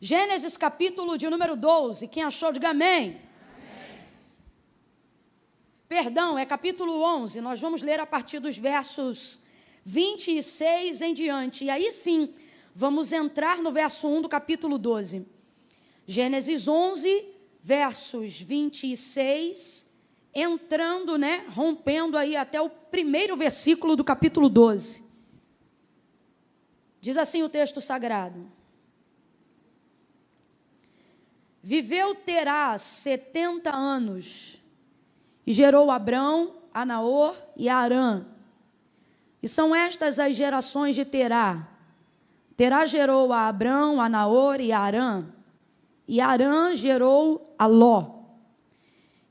Gênesis capítulo de número 12, quem achou, diga amém. Perdão, é capítulo 11, nós vamos ler a partir dos versos 26 em diante, e aí sim, vamos entrar no verso 1 do capítulo 12. Gênesis 11, versos 26, entrando, rompendo aí até o primeiro versículo do capítulo 12. Diz assim o texto sagrado: Viveu Terá 70 anos, e gerou Abrão, a Naor e a Harã. E são estas as gerações de Terá. Terá gerou a Abrão, a Naor e a Harã. E Harã gerou a Ló.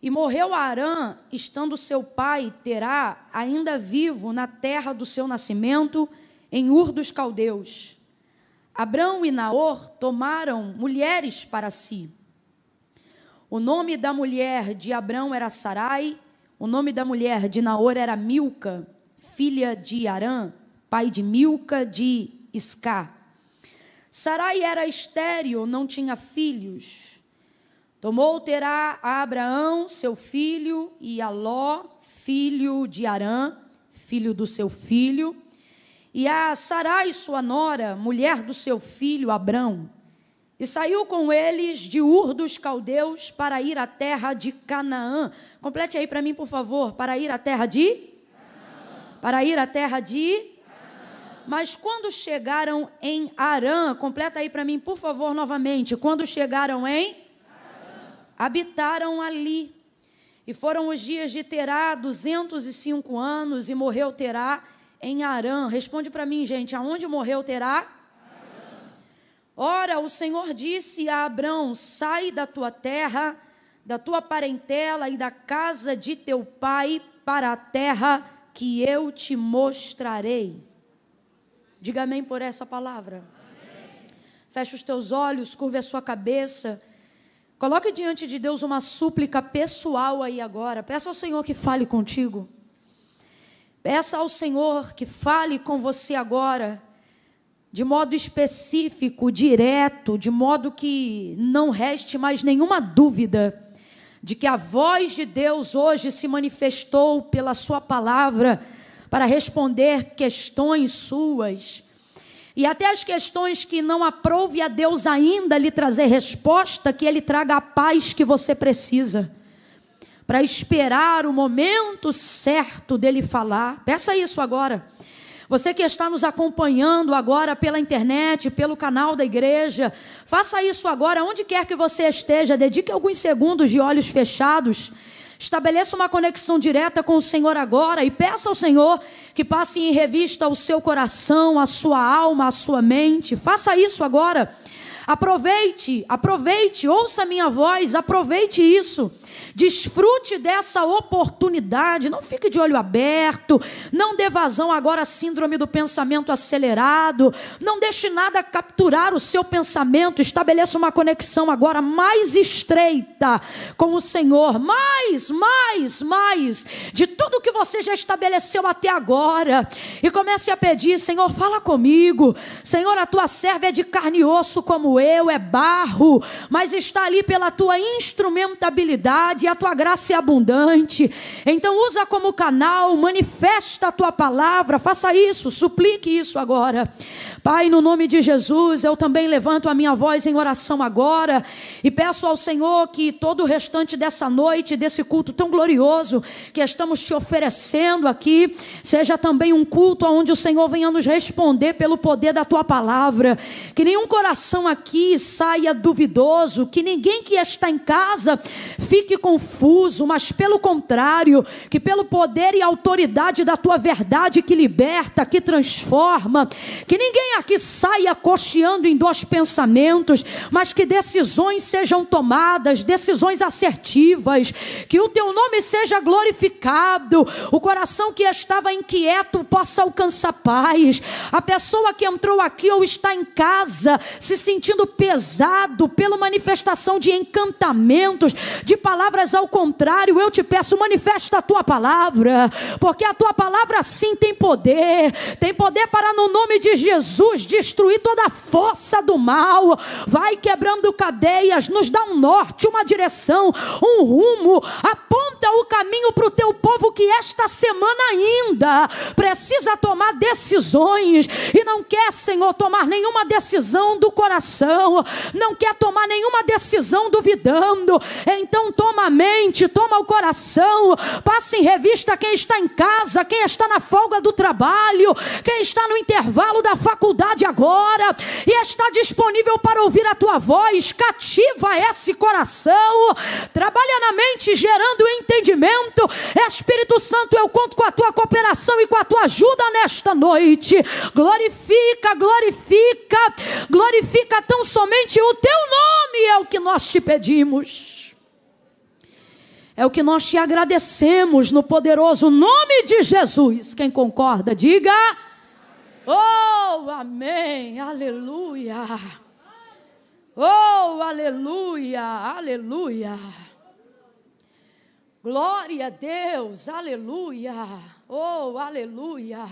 E morreu Harã, estando seu pai, Terá, ainda vivo na terra do seu nascimento, em Ur dos Caldeus. Abrão e Naor tomaram mulheres para si. O nome da mulher de Abrão era Sarai, o nome da mulher de Naor era Milca, filha de Harã, pai de Milca de Iscá. Sarai era estéril, não tinha filhos. Tomou Terá a Abraão, seu filho, e a Ló, filho de Harã, filho do seu filho, e a Sarai, sua nora, mulher do seu filho Abrão. E saiu com eles de Ur dos Caldeus para ir à terra de Canaã. Complete aí para mim, por favor. Para ir à terra de? Canaã. Para ir à terra de? Canaã. Mas quando chegaram em Harã, completa aí para mim, por favor, novamente. Quando chegaram em? Harã. Habitaram ali. E foram os dias de Terá, 205 anos, e morreu Terá em Harã. Responde para mim, gente, aonde morreu Terá? Ora, o Senhor disse a Abrão: sai da tua terra, da tua parentela e da casa de teu pai para a terra que eu te mostrarei. Diga amém por essa palavra. Amém. Feche os teus olhos, curve a sua cabeça. Coloque diante de Deus uma súplica pessoal aí agora. Peça ao Senhor que fale contigo. Peça ao Senhor que fale com você agora, de modo específico, direto, de modo que não reste mais nenhuma dúvida de que a voz de Deus hoje se manifestou pela sua palavra para responder questões suas, e até as questões que não aprouve a Deus ainda lhe trazer resposta, que Ele traga a paz que você precisa, para esperar o momento certo dEle falar. Peça isso agora. Você que está nos acompanhando agora pela internet, pelo canal da igreja, faça isso agora, onde quer que você esteja, dedique alguns segundos de olhos fechados, estabeleça uma conexão direta com o Senhor agora e peça ao Senhor que passe em revista o seu coração, a sua alma, a sua mente. Faça isso agora. Aproveite, ouça a minha voz, aproveite isso. Desfrute dessa oportunidade, não fique de olho aberto, não dê vazão agora à síndrome do pensamento acelerado, não deixe nada capturar o seu pensamento, estabeleça uma conexão agora mais estreita com o Senhor, mais, de tudo que você já estabeleceu até agora, e comece a pedir: Senhor, fala comigo, Senhor, a tua serva é de carne e osso como eu, é barro, mas está ali pela tua instrumentabilidade, a tua graça é abundante, então usa como canal, manifesta a tua palavra, faça isso, suplique isso agora. Pai, no nome de Jesus, eu também levanto a minha voz em oração agora, e peço ao Senhor que todo o restante dessa noite, desse culto tão glorioso, que estamos te oferecendo aqui, seja também um culto onde o Senhor venha nos responder pelo poder da tua palavra, que nenhum coração aqui saia duvidoso, que ninguém que está em casa fique confuso, mas pelo contrário, que pelo poder e autoridade da tua verdade que liberta, que transforma, que ninguém aqui saia cocheando em dois pensamentos, mas que decisões sejam tomadas, decisões assertivas, que o teu nome seja glorificado, o coração que estava inquieto possa alcançar paz, a pessoa que entrou aqui ou está em casa se sentindo pesado pela manifestação de encantamentos, de palavras ao contrário, eu te peço, manifesta a tua palavra, porque a tua palavra sim tem poder para no nome de Jesus Jesus destruir toda a força do mal, vai quebrando cadeias, nos dá um norte, uma direção, um rumo, aponta o caminho para o teu povo que esta semana ainda precisa tomar decisões e não quer, Senhor, tomar nenhuma decisão do coração, não quer tomar nenhuma decisão duvidando. Então toma a mente, toma o coração, passa em revista quem está em casa, quem está na folga do trabalho, quem está no intervalo da faculdade agora e está disponível para ouvir a tua voz. Cativa esse coração, trabalha na mente gerando entendimento. Espírito Santo, eu conto com a tua cooperação e com a tua ajuda nesta noite. Glorifica, glorifica, glorifica tão somente o teu nome, é o que nós te pedimos, é o que nós te agradecemos no poderoso nome de Jesus. Quem concorda, diga: oh, amém, aleluia, oh, aleluia, aleluia, glória a Deus, aleluia, oh, aleluia,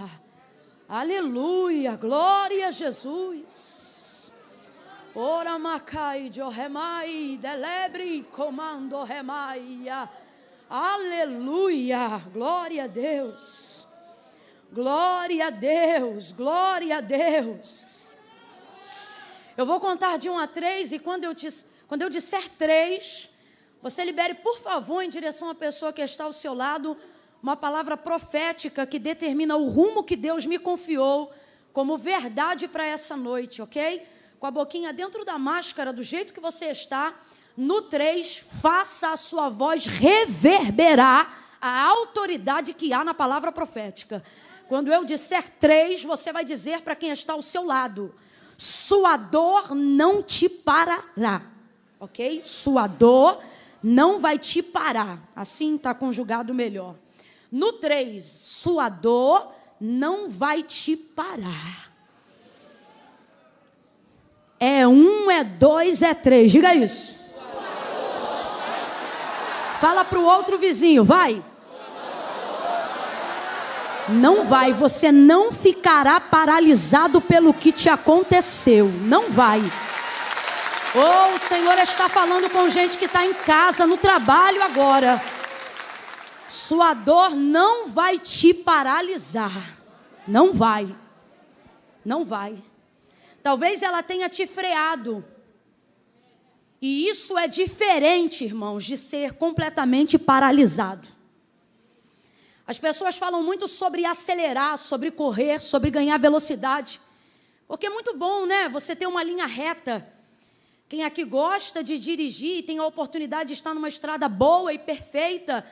aleluia, glória a Jesus. Ora macai de remai, delebre comando remaia. Aleluia, glória a Deus. Glória a Deus, glória a Deus. Eu vou contar de 1 a 3 e quando eu disser 3, você libere, por favor, em direção à pessoa que está ao seu lado, uma palavra profética que determina o rumo que Deus me confiou como verdade para essa noite, ok? Com a boquinha dentro da máscara, do jeito que você está. No 3, faça a sua voz reverberar a autoridade que há na palavra profética. Quando eu disser 3, você vai dizer para quem está ao seu lado: sua dor não te parará, ok? Sua dor não vai te parar. Assim está conjugado melhor. No 3, sua dor não vai te parar. É 1, é 2, é 3. Diga isso. Fala para o outro vizinho, vai. Não vai, você não ficará paralisado pelo que te aconteceu. Não vai. Oh, o Senhor está falando com gente que está em casa, no trabalho agora. Sua dor não vai te paralisar. Não vai. Não vai. Talvez ela tenha te freado. E isso é diferente, irmãos, de ser completamente paralisado. As pessoas falam muito sobre acelerar, sobre correr, sobre ganhar velocidade. Porque é muito bom, né? Você ter uma linha reta. Quem aqui gosta de dirigir e tem a oportunidade de estar numa estrada boa e perfeita,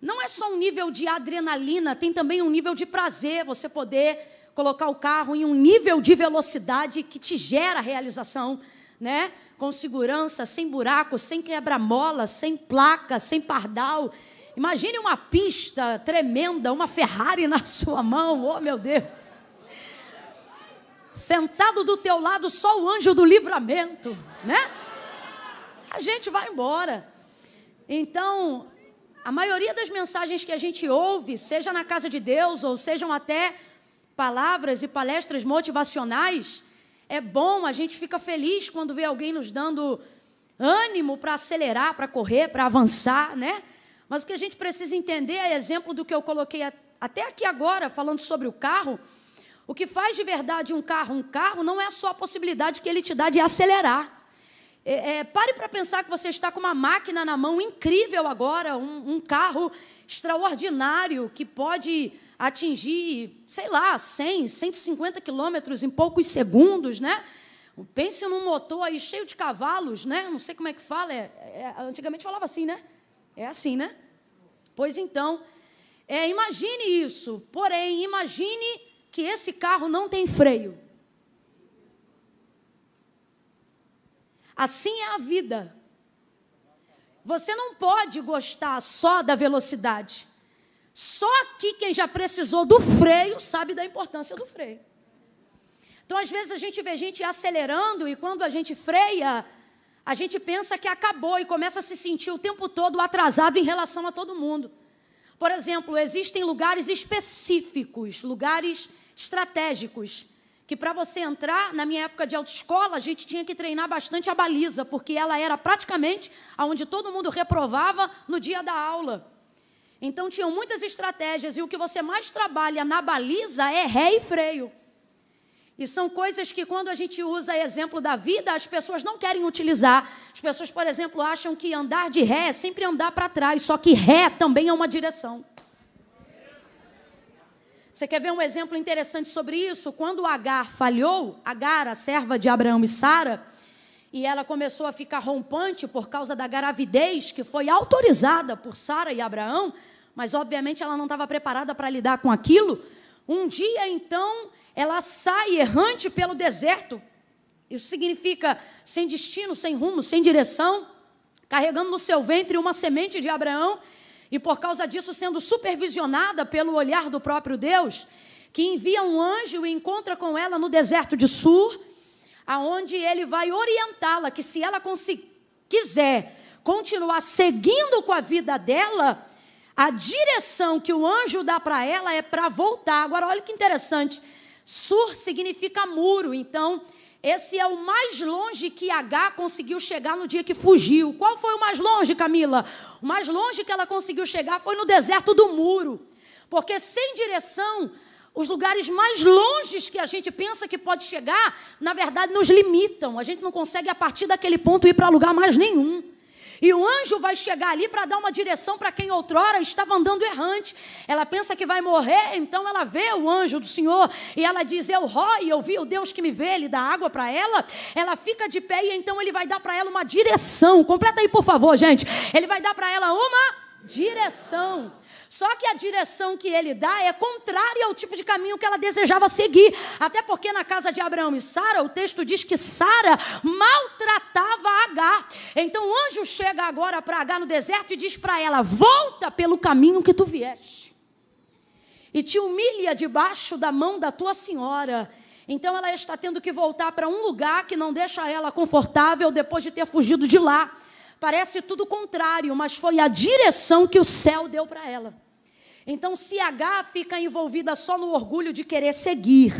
não é só um nível de adrenalina, tem também um nível de prazer, você poder colocar o carro em um nível de velocidade que te gera realização, né? Com segurança, sem buraco, sem quebra-mola, sem placa, sem pardal. Imagine uma pista tremenda, uma Ferrari na sua mão, oh meu Deus. Sentado do teu lado só o anjo do livramento, né? A gente vai embora. Então, a maioria das mensagens que a gente ouve, seja na casa de Deus ou sejam até palavras e palestras motivacionais, é bom, a gente fica feliz quando vê alguém nos dando ânimo para acelerar, para correr, para avançar, né? Mas o que a gente precisa entender é exemplo do que eu coloquei até aqui agora, falando sobre o carro. O que faz de verdade um carro não é só a possibilidade que ele te dá de acelerar. Pare para pensar que você está com uma máquina na mão incrível agora, um carro extraordinário que pode atingir, sei lá, 100, 150 quilômetros em poucos segundos, né? Pense num motor aí cheio de cavalos, né? Não sei como é que fala, antigamente falava assim, né? É assim, né? Pois então, imagine isso, porém, imagine que esse carro não tem freio. Assim é a vida. Você não pode gostar só da velocidade. Só aqui quem já precisou do freio sabe da importância do freio. Então, às vezes, a gente vê gente acelerando e quando a gente freia, a gente pensa que acabou e começa a se sentir o tempo todo atrasado em relação a todo mundo. Por exemplo, existem lugares específicos, lugares estratégicos, que para você entrar, na minha época de autoescola, a gente tinha que treinar bastante a baliza, porque ela era praticamente onde todo mundo reprovava no dia da aula. Então tinham muitas estratégias, e o que você mais trabalha na baliza é ré e freio. E são coisas que quando a gente usa exemplo da vida, as pessoas não querem utilizar. As pessoas, por exemplo, acham que andar de ré é sempre andar para trás, só que ré também é uma direção. Você quer ver um exemplo interessante sobre isso? Quando Agar falhou, Agar, a serva de Abraão e Sara, e ela começou a ficar rompante por causa da gravidez, que foi autorizada por Sara e Abraão, mas obviamente ela não estava preparada para lidar com aquilo. Um dia, então, ela sai errante pelo deserto. Isso significa sem destino, sem rumo, sem direção, carregando no seu ventre uma semente de Abraão, e por causa disso sendo supervisionada pelo olhar do próprio Deus, que envia um anjo e encontra com ela no deserto de Sur, aonde ele vai orientá-la que se ela quiser continuar seguindo com a vida dela, a direção que o anjo dá para ela é para voltar. Agora olha que interessante, Sur significa muro, então esse é o mais longe que Agar conseguiu chegar no dia que fugiu. Qual foi o mais longe, Camila? O mais longe que ela conseguiu chegar foi no deserto do muro. Porque sem direção, os lugares mais longes que a gente pensa que pode chegar, na verdade nos limitam. A gente não consegue a partir daquele ponto ir para lugar mais nenhum. E o anjo vai chegar ali para dar uma direção para quem outrora estava andando errante. Ela pensa que vai morrer, então ela vê o anjo do Senhor e ela diz, eu vi o Deus que me vê, ele dá água para ela. Ela fica de pé e então ele vai dar para ela uma direção. Completa aí, por favor, gente. Ele vai dar para ela uma direção. Só que a direção que ele dá é contrária ao tipo de caminho que ela desejava seguir. Até porque na casa de Abraão e Sara, o texto diz que Sara maltratava Agar. Então o anjo chega agora para Agar no deserto e diz para ela, volta pelo caminho que tu vieste. E te humilha debaixo da mão da tua senhora. Então ela está tendo que voltar para um lugar que não deixa ela confortável depois de ter fugido de lá. Parece tudo contrário, mas foi a direção que o céu deu para ela. Então, se Agar fica envolvida só no orgulho de querer seguir,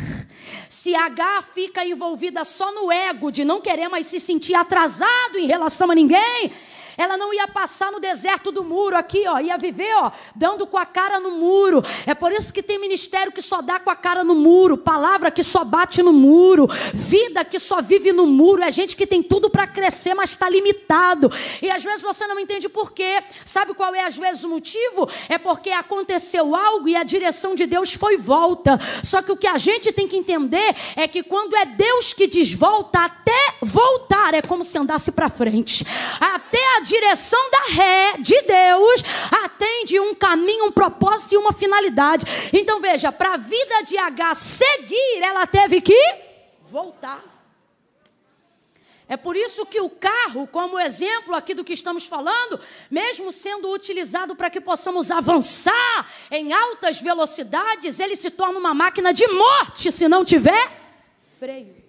se Agar fica envolvida só no ego de não querer mais se sentir atrasado em relação a ninguém, ela não ia passar no deserto do muro aqui, ó, ia viver, ó, dando com a cara no muro. É por isso que tem ministério que só dá com a cara no muro, palavra que só bate no muro, vida que só vive no muro. É gente que tem tudo para crescer, mas está limitado. E às vezes você não entende por quê. Sabe qual é às vezes o motivo? É porque aconteceu algo e a direção de Deus foi volta. Só que o que a gente tem que entender é que quando é Deus que diz volta, até voltar é como se andasse para frente. Até a direção da ré de Deus atende um caminho, um propósito e uma finalidade. Então veja, para a vida de Agar seguir, ela teve que voltar. É por isso que o carro, como exemplo aqui do que estamos falando, mesmo sendo utilizado para que possamos avançar em altas velocidades, ele se torna uma máquina de morte se não tiver freio.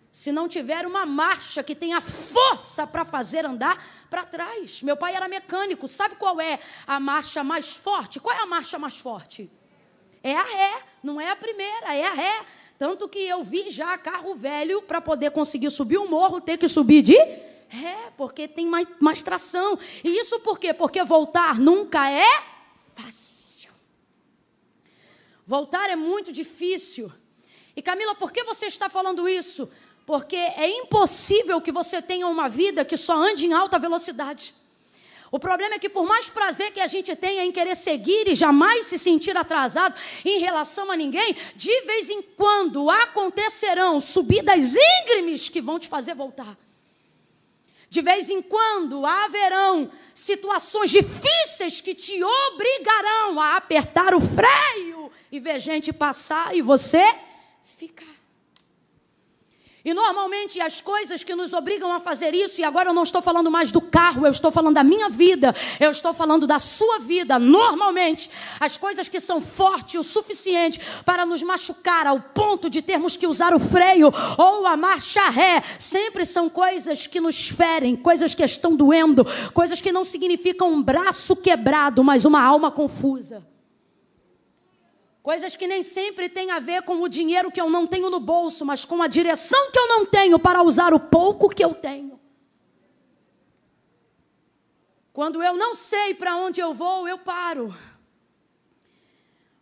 Se não tiver uma marcha que tenha força para fazer andar para trás. Meu pai era mecânico, sabe qual é a marcha mais forte? Qual é a marcha mais forte? É a ré, não é a primeira, é a ré. Tanto que eu vi já carro velho para poder conseguir subir o morro, ter que subir de ré, porque tem mais tração. E isso por quê? Porque voltar nunca é fácil. Voltar é muito difícil. E Camila, por que você está falando isso? Porque é impossível que você tenha uma vida que só ande em alta velocidade. O problema é que por mais prazer que a gente tenha em querer seguir e jamais se sentir atrasado em relação a ninguém, de vez em quando acontecerão subidas íngremes que vão te fazer voltar. De vez em quando haverão situações difíceis que te obrigarão a apertar o freio e ver gente passar e você ficar. E normalmente as coisas que nos obrigam a fazer isso, e agora eu não estou falando mais do carro, eu estou falando da minha vida, eu estou falando da sua vida, normalmente, as coisas que são fortes o suficiente para nos machucar ao ponto de termos que usar o freio ou a marcha ré, sempre são coisas que nos ferem, coisas que estão doendo, coisas que não significam um braço quebrado, mas uma alma confusa. Coisas que nem sempre têm a ver com o dinheiro que eu não tenho no bolso, mas com a direção que eu não tenho para usar o pouco que eu tenho. Quando eu não sei para onde eu vou, eu paro.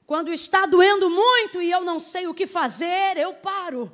Quando está doendo muito e eu não sei o que fazer, eu paro.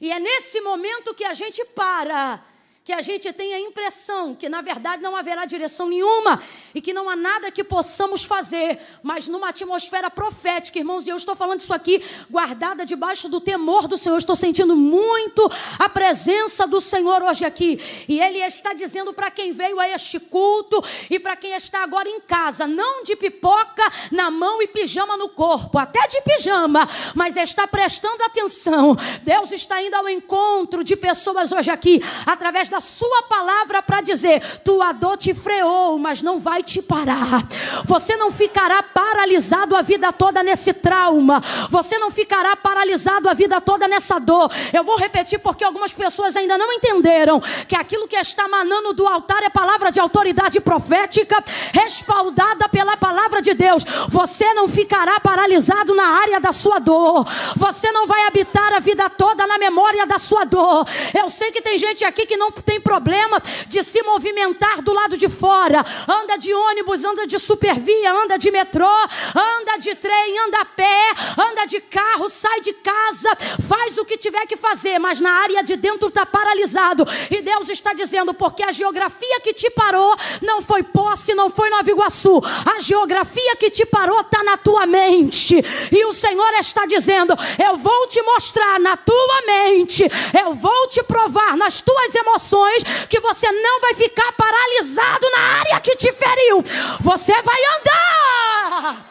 E é nesse momento que a gente para, que a gente tem a impressão que na verdade não haverá direção nenhuma e que não há nada que possamos fazer, mas numa atmosfera profética, irmãos, e eu estou falando isso aqui guardada debaixo do temor do Senhor. Eu estou sentindo muito a presença do Senhor hoje aqui, e Ele está dizendo para quem veio a este culto e para quem está agora em casa, não de pipoca na mão e pijama no corpo, até de pijama, mas está prestando atenção. Deus está indo ao encontro de pessoas hoje aqui, através da sua palavra, para dizer: tua dor te freou, mas não vai te parar. Você não ficará paralisado a vida toda nesse trauma. Você não ficará paralisado a vida toda nessa dor. Eu vou repetir porque algumas pessoas ainda não entenderam que aquilo que está manando do altar é palavra de autoridade profética, respaldada pela palavra de Deus. Você não ficará paralisado na área da sua dor. Você não vai habitar a vida toda na memória da sua dor. Eu sei que tem gente aqui que não tem problema de se movimentar do lado de fora. Anda de ônibus, anda de supervia, anda de metrô, anda de trem, anda a pé, anda de carro, sai de casa, faz o que tiver que fazer, mas na área de dentro está paralisado. E Deus está dizendo: porque a geografia que te parou não foi Posse, não foi Nova Iguaçu. A geografia que te parou está na tua mente. E o Senhor está dizendo: eu vou te mostrar na tua mente, eu vou te provar nas tuas emoções que você não vai ficar paralisado na área que te feriu. Você vai andar.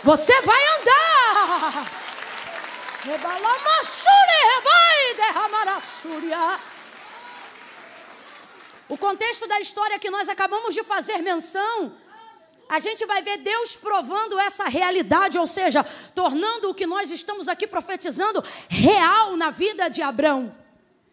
Você vai andar. O contexto da história que nós acabamos de fazer menção, a gente vai ver Deus provando essa realidade, ou seja, tornando o que nós estamos aqui profetizando real na vida de Abrão.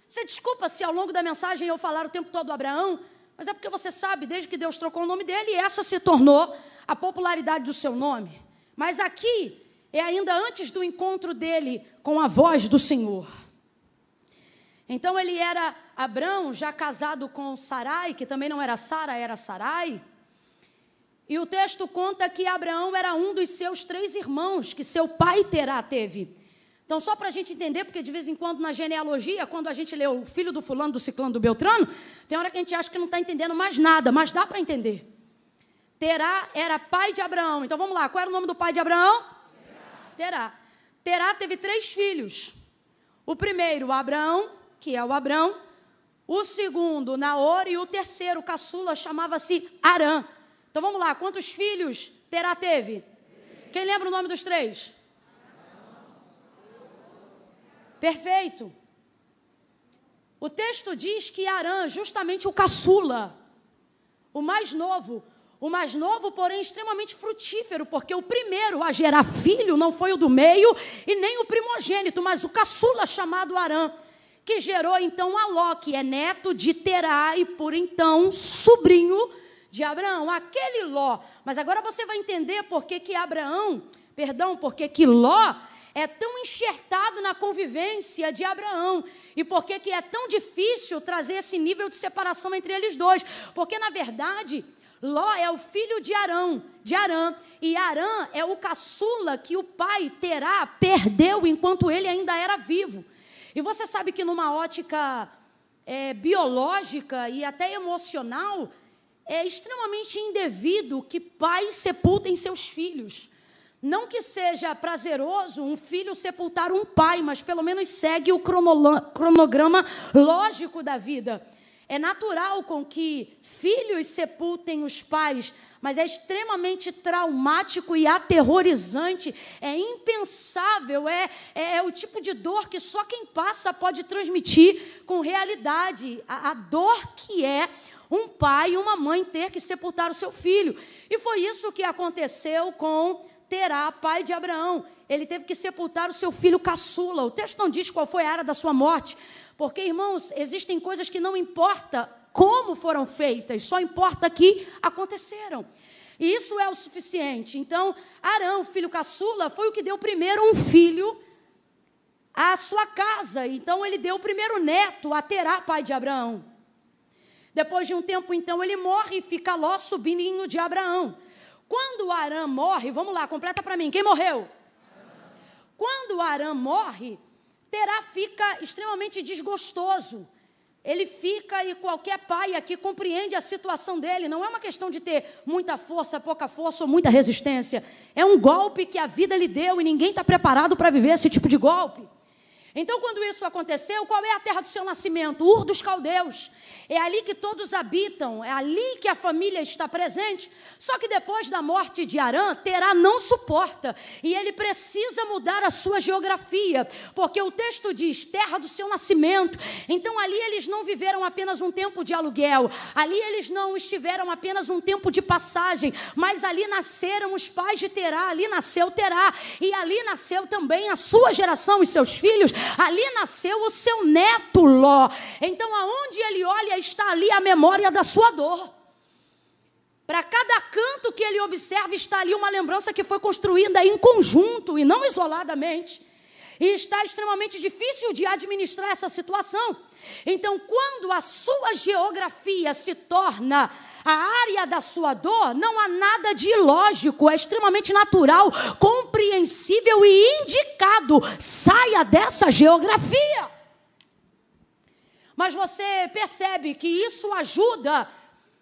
Você desculpa se ao longo da mensagem eu falar o tempo todo Abraão, mas é porque você sabe, desde que Deus trocou o nome dele, essa se tornou a popularidade do seu nome. Mas aqui é ainda antes do encontro dele com a voz do Senhor. Então ele era Abrão, já casado com Sarai, que também não era Sara, era Sarai. E o texto conta que Abraão era um dos seus 3 irmãos, que seu pai Terá teve. Então, só para a gente entender, porque de vez em quando na genealogia, quando a gente lê o filho do fulano, do ciclano, do beltrano, tem hora que a gente acha que não está entendendo mais nada, mas dá para entender. Terá era pai de Abraão. Então, vamos lá, qual era o nome do pai de Abraão? Terá. Terá teve 3 filhos. O primeiro, Abraão, que é o Abrão. O segundo, Naor. E o terceiro, caçula, chamava-se Arã. Então, vamos lá, quantos filhos Terá teve? Quem lembra o nome dos 3? Perfeito. O texto diz que Arã, justamente o caçula, o mais novo, porém extremamente frutífero, porque o primeiro a gerar filho não foi o do meio e nem o primogênito, mas o caçula chamado Arã, que gerou então a Ló, que é neto de Terá e por então sobrinho de Abraão, aquele Ló. Mas agora você vai entender porque que Ló é tão enxertado na convivência de Abraão. E por que é tão difícil trazer esse nível de separação entre eles dois? Porque, na verdade, Ló é o filho de Arã. E Arã é o caçula que o pai Terá perdeu enquanto ele ainda era vivo. E você sabe que numa ótica biológica e até emocional, é extremamente indevido que pais sepultem seus filhos. Não que seja prazeroso um filho sepultar um pai, mas pelo menos segue o cronograma lógico da vida. É natural com que filhos sepultem os pais, mas é extremamente traumático e aterrorizante. É impensável, é o tipo de dor que só quem passa pode transmitir com realidade. A dor que é um pai e uma mãe ter que sepultar o seu filho. E foi isso que aconteceu com Terá, pai de Abraão. Ele teve que sepultar o seu filho caçula. O texto não diz qual foi a área da sua morte, porque, irmãos, existem coisas que não importa como foram feitas, só importa que aconteceram. E isso é o suficiente. Então, Arão, filho caçula, foi o que deu primeiro um filho à sua casa. Então, ele deu o primeiro neto a Terá, pai de Abraão. Depois de um tempo, então, ele morre e fica Ló, sobrinho de Abraão. Quando Arão morre, vamos lá, completa para mim, quem morreu? Quando Arão morre, Terá fica extremamente desgostoso. Ele fica, e qualquer pai aqui compreende a situação dele. Não é uma questão de ter muita força, pouca força ou muita resistência. É um golpe que a vida lhe deu e ninguém está preparado para viver esse tipo de golpe. Então, quando isso aconteceu, qual é a terra do seu nascimento? Ur dos Caldeus. É ali que todos habitam, é ali que a família está presente. Só que depois da morte de Arã, Terá não suporta. E ele precisa mudar a sua geografia. Porque o texto diz, terra do seu nascimento. Então ali eles não viveram apenas um tempo de aluguel. Ali eles não estiveram apenas um tempo de passagem. Mas ali nasceram os pais de Terá. Ali nasceu Terá. E ali nasceu também a sua geração e seus filhos. Ali nasceu o seu neto Ló. Então aonde ele olha, está ali a memória da sua dor. Para cada canto que ele observa, está ali uma lembrança que foi construída em conjunto e não isoladamente. E está extremamente difícil de administrar essa situação. Então, quando a sua geografia se torna a área da sua dor, não há nada de ilógico, é extremamente natural, compreensível e indicado. Saia dessa geografia. Mas você percebe que isso ajuda,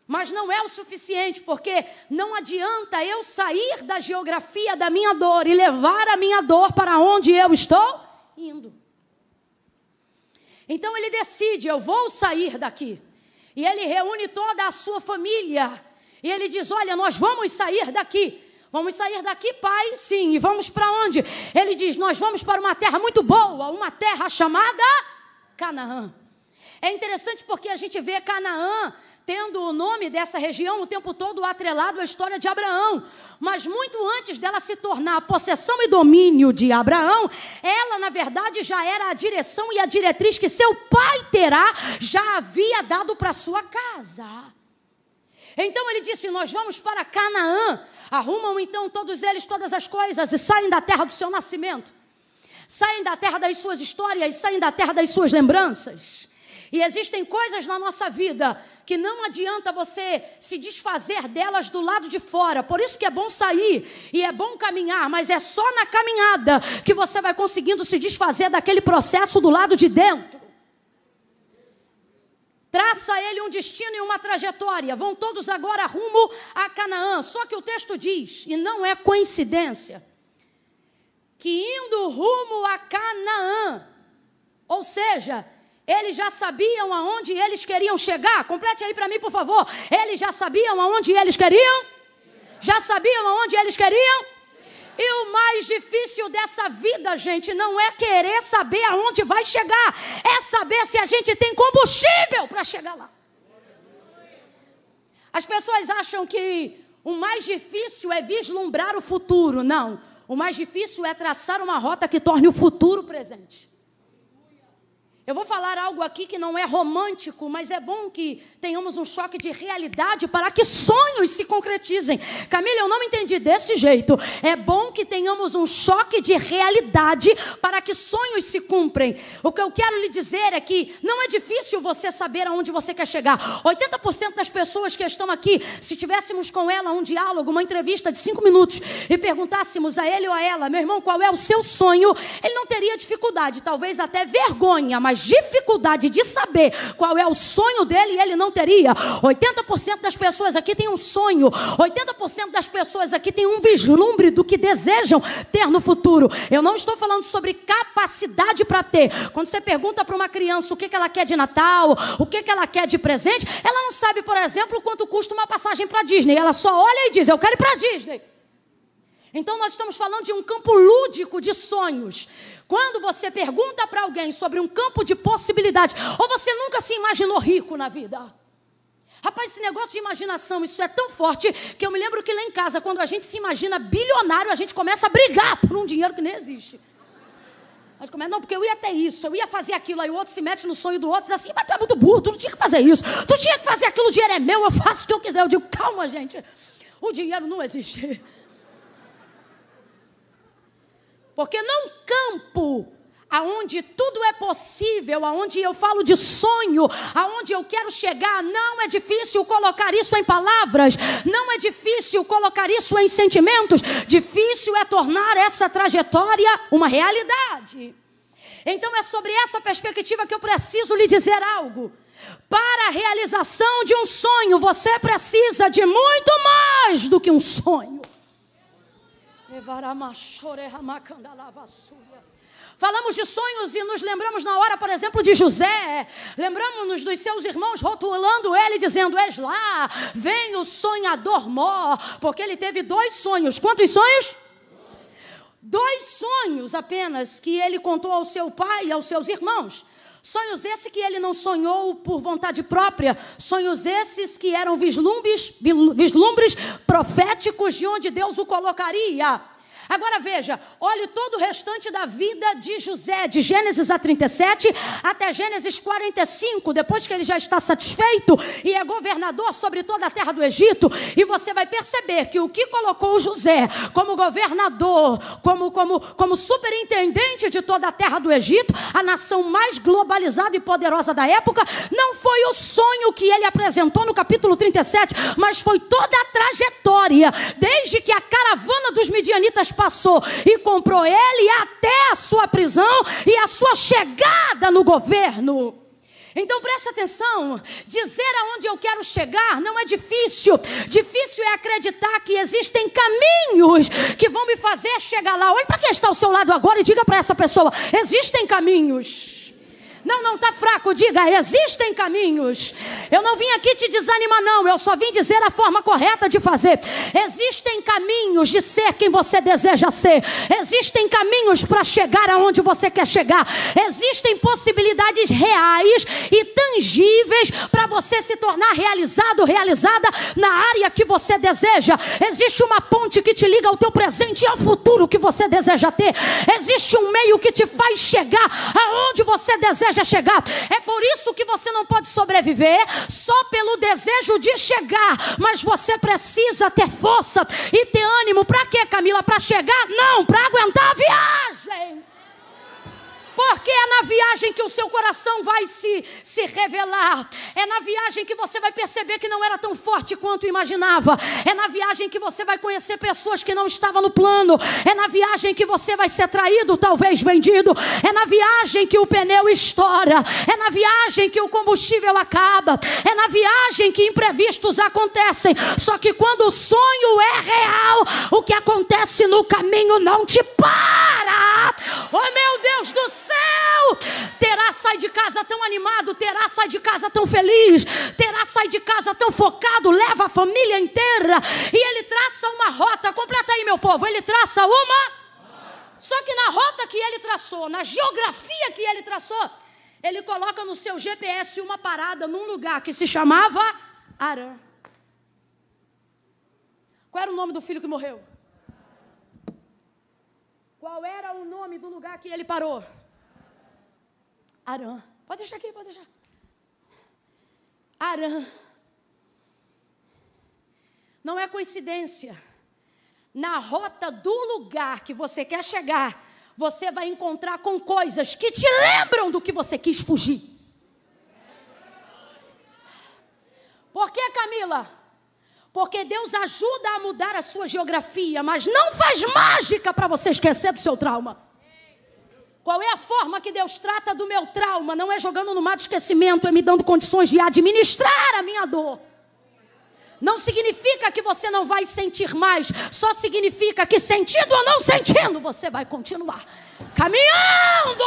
mas não é o suficiente, porque não adianta eu sair da geografia da minha dor e levar a minha dor para onde eu estou indo. Então ele decide, eu vou sair daqui. E ele reúne toda a sua família. E ele diz, olha, nós vamos sair daqui. Vamos sair daqui, pai? Sim. E vamos para onde? Ele diz, nós vamos para uma terra muito boa, uma terra chamada Canaã. É interessante porque a gente vê Canaã tendo o nome dessa região o tempo todo atrelado à história de Abraão. Mas muito antes dela se tornar a possessão e domínio de Abraão, ela, na verdade, já era a direção e a diretriz que seu pai Terá já havia dado para sua casa. Então ele disse, nós vamos para Canaã. Arrumam então todos eles todas as coisas e saem da terra do seu nascimento. Saem da terra das suas histórias, saem da terra das suas lembranças. E existem coisas na nossa vida que não adianta você se desfazer delas do lado de fora. Por isso que é bom sair e é bom caminhar, mas é só na caminhada que você vai conseguindo se desfazer daquele processo do lado de dentro. Traça ele um destino e uma trajetória. Vão todos agora rumo a Canaã. Só que o texto diz, e não é coincidência, que indo rumo a Canaã, ou seja, eles já sabiam aonde eles queriam chegar. Complete aí para mim, por favor. Eles já sabiam aonde eles queriam? Já sabiam aonde eles queriam? E o mais difícil dessa vida, gente, não é querer saber aonde vai chegar. É saber se a gente tem combustível para chegar lá. As pessoas acham que o mais difícil é vislumbrar o futuro. Não. O mais difícil é traçar uma rota que torne o futuro presente. Eu vou falar algo aqui que não é romântico, mas é bom que tenhamos um choque de realidade para que sonhos se concretizem. Camila, eu não entendi desse jeito. É bom que tenhamos um choque de realidade para que sonhos se cumprem. O que eu quero lhe dizer é que não é difícil você saber aonde você quer chegar. 80% das pessoas que estão aqui, se tivéssemos com ela um diálogo, uma entrevista de 5 minutos e perguntássemos a ele ou a ela, meu irmão, qual é o seu sonho? Ele não teria dificuldade, talvez até vergonha, mas dificuldade de saber qual é o sonho dele, e ele não teria. 80% das pessoas aqui têm um sonho, 80% das pessoas aqui têm um vislumbre do que desejam ter no futuro. Eu não estou falando sobre capacidade para ter. Quando você pergunta para uma criança o que ela quer de Natal, o que ela quer de presente, ela não sabe, por exemplo, quanto custa uma passagem para Disney. Ela só olha e diz, eu quero ir para Disney. Então nós estamos falando de um campo lúdico de sonhos. Quando você pergunta para alguém sobre um campo de possibilidades, ou você nunca se imaginou rico na vida? Rapaz, esse negócio de imaginação, isso é tão forte, que eu me lembro que lá em casa, quando a gente se imagina bilionário, a gente começa a brigar por um dinheiro que nem existe. A gente começa, não, porque eu ia ter isso, eu ia fazer aquilo, aí o outro se mete no sonho do outro, diz assim, mas tu é muito burro, tu não tinha que fazer isso, tu tinha que fazer aquilo, o dinheiro é meu, eu faço o que eu quiser. Eu digo, calma, gente. o dinheiro não existe. Porque num campo aonde tudo é possível, aonde eu falo de sonho, aonde eu quero chegar, não é difícil colocar isso em palavras, não é difícil colocar isso em sentimentos, difícil é tornar essa trajetória uma realidade. Então é sobre essa perspectiva que eu preciso lhe dizer algo. Para a realização de um sonho, você precisa de muito mais do que um sonho. Falamos de sonhos e nos lembramos na hora, por exemplo, de José. Lembramos-nos dos seus irmãos rotulando ele, dizendo: és lá, vem o sonhador mó. Porque ele teve 2 sonhos. Quantos sonhos? 2 sonhos apenas que ele contou ao seu pai e aos seus irmãos. Sonhos esses que ele não sonhou por vontade própria. Sonhos esses que eram vislumbres proféticos de onde Deus o colocaria. Agora veja, olhe todo o restante da vida de José, de Gênesis a 37 até Gênesis 45, depois que ele já está satisfeito e é governador sobre toda a terra do Egito, e você vai perceber que o que colocou José como governador, como superintendente de toda a terra do Egito, a nação mais globalizada e poderosa da época, não foi o sonho que ele apresentou no capítulo 37, mas foi toda a trajetória, desde que a caravana dos midianitas passou e comprou ele até a sua prisão e a sua chegada no governo. Então preste atenção, dizer aonde eu quero chegar não é difícil. Difícil é acreditar que existem caminhos que vão me fazer chegar lá. Olhe para quem está ao seu lado agora e diga para essa pessoa: existem caminhos. Não, está fraco, diga: existem caminhos. Eu não vim aqui te desanimar não, eu só vim dizer a forma correta de fazer. Existem caminhos de ser quem você deseja ser. Existem caminhos para chegar aonde você quer chegar. Existem possibilidades reais e tangíveis para você se tornar realizado, realizada na área que você deseja. Existe uma ponte que te liga ao teu presente e ao futuro que você deseja ter. Existe um meio que te faz chegar aonde você deseja chegar. É por isso que você não pode sobreviver só pelo desejo de chegar, mas você precisa ter força e ter ânimo. Para quê, Camila? Para chegar? Não, para aguentar a viagem. Porque é na viagem que o seu coração vai se revelar. É na viagem que você vai perceber que não era tão forte quanto imaginava. É na viagem que você vai conhecer pessoas que não estavam no plano. É na viagem que você vai ser traído, talvez vendido. É na viagem que o pneu estoura. É na viagem que o combustível acaba. É na viagem que imprevistos acontecem. Só que quando o sonho é real, o que acontece no caminho não te para. Oh, meu Deus do céu! Terá sai de casa tão animado, terá sai de casa tão feliz, terá sai de casa tão focado, leva a família inteira e ele traça uma rota. Completa aí, meu povo, ele traça uma. Só que na rota que ele traçou, na geografia que ele traçou, ele coloca no seu GPS uma parada num lugar que se chamava Arã. Qual era o nome do filho que morreu? Qual era o nome do lugar que ele parou? Arã. Pode deixar aqui, pode deixar. Arã. Não é coincidência. Na rota do lugar que você quer chegar, você vai encontrar com coisas que te lembram do que você quis fugir. Por que, Camila? Porque Deus ajuda a mudar a sua geografia, mas não faz mágica para você esquecer do seu trauma. Qual é a forma que Deus trata do meu trauma? Não é jogando no mar de esquecimento, é me dando condições de administrar a minha dor. Não significa que você não vai sentir mais, só significa que sentindo ou não sentindo, você vai continuar caminhando.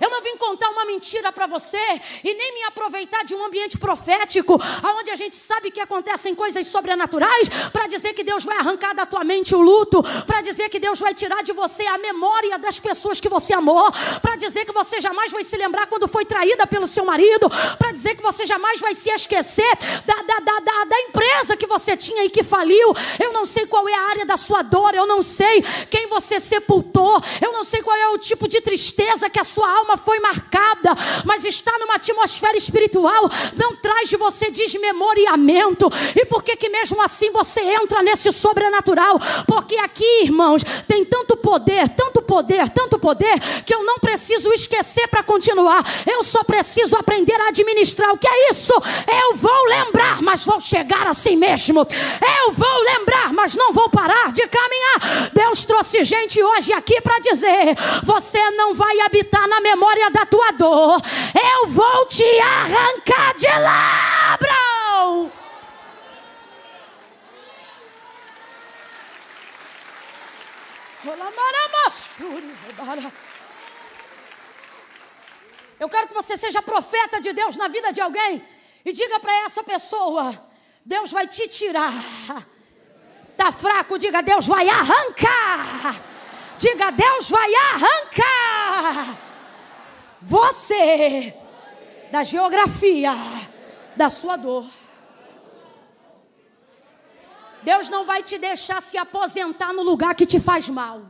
Eu não vim contar uma mentira para você e nem me aproveitar de um ambiente profético onde a gente sabe que acontecem coisas sobrenaturais para dizer que Deus vai arrancar da tua mente o luto, para dizer que Deus vai tirar de você a memória das pessoas que você amou, para dizer que você jamais vai se lembrar quando foi traída pelo seu marido, para dizer que você jamais vai se esquecer da empresa que você tinha e que faliu. Eu não sei qual é a área da sua dor, eu não sei quem você sepultou, eu não sei qual é o tipo de tristeza que a sua alma foi marcada, mas está numa atmosfera espiritual, não traz de você desmemoriamento. E por que mesmo assim você entra nesse sobrenatural? Porque aqui, irmãos, tem tanto poder, tanto poder, tanto poder, que eu não preciso esquecer para continuar. Eu só preciso aprender a administrar. O que é isso? Eu vou lembrar, mas vou chegar assim mesmo. Eu vou lembrar, mas não vou parar de caminhar. Deus trouxe gente hoje aqui para dizer: você não vai habitar na memória da tua dor. Eu vou te arrancar de lá, Abraão. Eu quero que você seja profeta de Deus na vida de alguém e diga para essa pessoa: Deus vai te tirar. Está fraco, diga: Deus vai arrancar. Diga: Deus vai arrancar você da geografia da sua dor. Deus não vai te deixar se aposentar no lugar que te faz mal.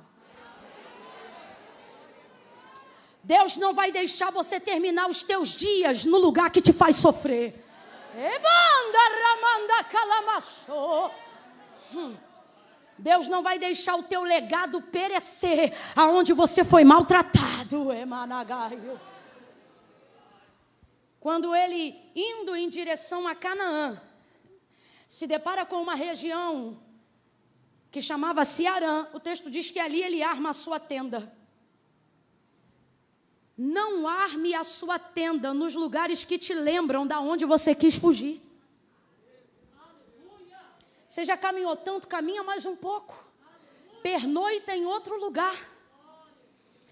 Deus não vai deixar você terminar os teus dias no lugar que te faz sofrer. Deus não vai deixar o teu legado perecer aonde você foi maltratado. Quando ele, indo em direção a Canaã, se depara com uma região que chamava-se Harã, o texto diz que ali ele arma a sua tenda. Não arme a sua tenda nos lugares que te lembram da onde você quis fugir. Você já caminhou tanto, caminha mais um pouco. Pernoita em outro lugar.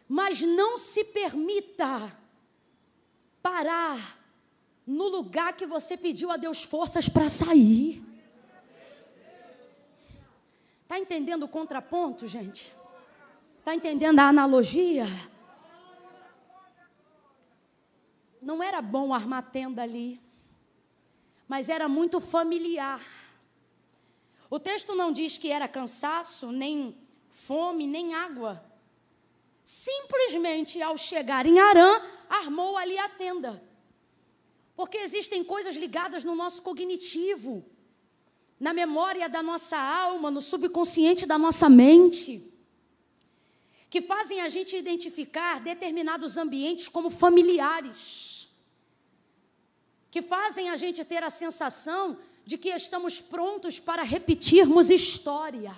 Mas não se permita parar no lugar que você pediu a Deus forças para sair. Está entendendo o contraponto, gente? Está entendendo a analogia? Não era bom armar tenda ali, mas era muito familiar. O texto não diz que era cansaço, nem fome, nem água. Simplesmente, ao chegar em Harã, armou ali a tenda. Porque existem coisas ligadas no nosso cognitivo, na memória da nossa alma, no subconsciente da nossa mente, que fazem a gente identificar determinados ambientes como familiares, que fazem a gente ter a sensação de que estamos prontos para repetirmos história.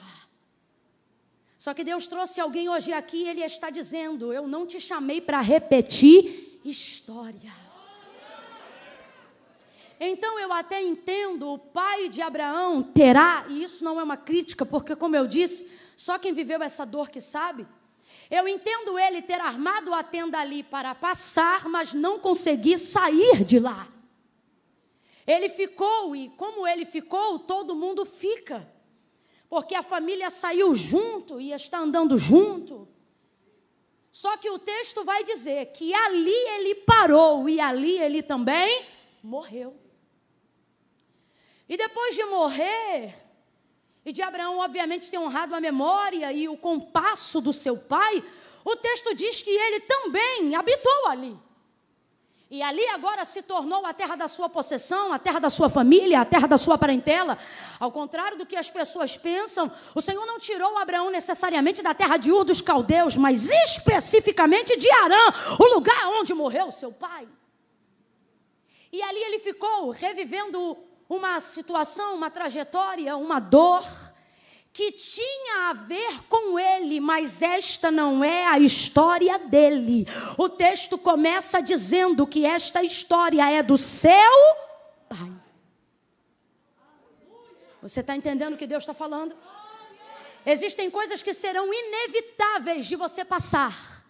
Só que Deus trouxe alguém hoje aqui e Ele está dizendo: eu não te chamei para repetir história. Então eu até entendo, o pai de Abraão terá, e isso não é uma crítica, porque como eu disse, só quem viveu essa dor que sabe. Eu entendo ele ter armado a tenda ali para passar, mas não conseguir sair de lá. Ele ficou, e como ele ficou, todo mundo fica. Porque a família saiu junto e está andando junto. Só que o texto vai dizer que ali ele parou e ali ele também morreu. E depois de morrer, e de Abraão obviamente ter honrado a memória e o compasso do seu pai, o texto diz que ele também habitou ali. E ali agora se tornou a terra da sua possessão, a terra da sua família, a terra da sua parentela. Ao contrário do que as pessoas pensam, o Senhor não tirou Abraão necessariamente da terra de Ur dos Caldeus, mas especificamente de Harã, o lugar onde morreu seu pai. E ali ele ficou revivendo uma situação, uma trajetória, uma dor que tinha a ver com ele, mas esta não é a história dele. O texto começa dizendo que esta história é do seu pai. Você está entendendo o que Deus está falando? Existem coisas que serão inevitáveis de você passar,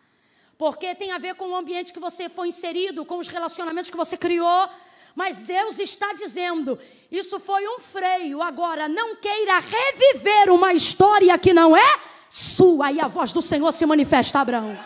porque tem a ver com o ambiente que você foi inserido, com os relacionamentos que você criou. Mas Deus está dizendo, isso foi um freio, agora não queira reviver uma história que não é sua. E a voz do Senhor se manifesta a Abraão.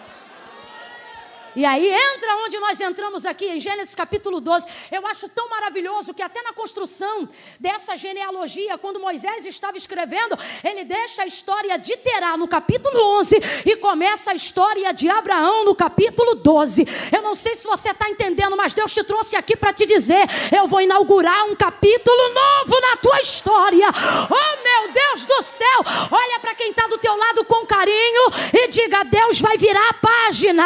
E aí entra onde nós entramos aqui, em Gênesis capítulo 12. Eu acho tão maravilhoso que até na construção dessa genealogia, quando Moisés estava escrevendo, ele deixa a história de Terá no capítulo 11 e começa a história de Abraão no capítulo 12. Eu não sei se você está entendendo, mas Deus te trouxe aqui para te dizer: eu vou inaugurar um capítulo novo na tua história. Oh, meu Deus do céu! Olha para quem está do teu lado com carinho e diga: Deus vai virar a página.